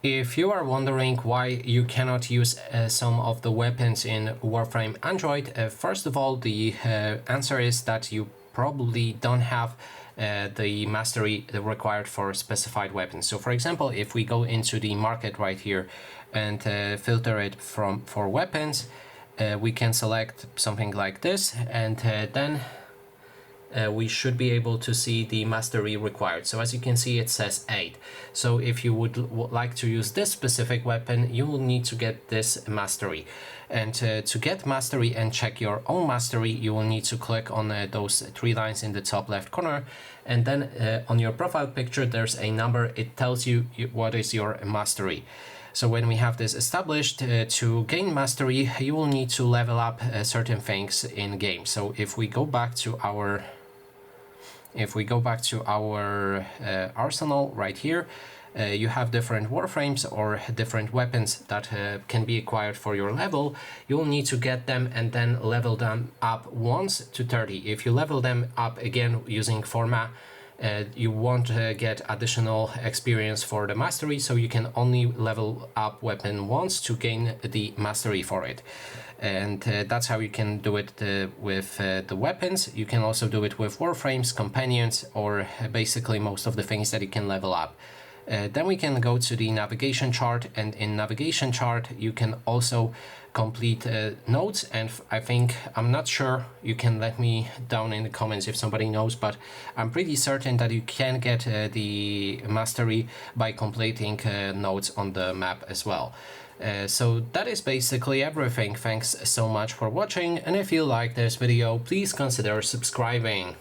If you are wondering why you cannot use some of the weapons in Warframe Android, first of all, the answer is that you probably don't have the mastery required for specified weapons. So for example, if we go into the market right here and filter it for weapons, we can select something like this, and then we should be able to see the mastery required. So as you can see, it says 8. So if you would like to use this specific weapon, you will need to get this mastery. And to get mastery and check your own mastery, you will need to click on those 3 lines in the top left corner. And then on your profile picture, there's a number. It tells you what is your mastery. So when we have this established, to gain mastery, you will need to level up certain things in game. So if we go back to our arsenal right here, you have different warframes or different weapons that can be acquired for your level. You'll need to get them and then level them up once to 30. If you level them up again using Forma, you won't get additional experience for the mastery, so you can only level up weapon once to gain the mastery for it. And that's how you can do it with the weapons. You can also do it with warframes, companions, or basically most of the things that you can level up. Then we can go to the navigation chart, and in navigation chart you can also complete nodes, and I'm not sure, you can let me down in the comments if somebody knows, but I'm pretty certain that you can get the mastery by completing nodes on the map as well. So that is basically everything. Thanks so much for watching, and if you like this video, please consider subscribing.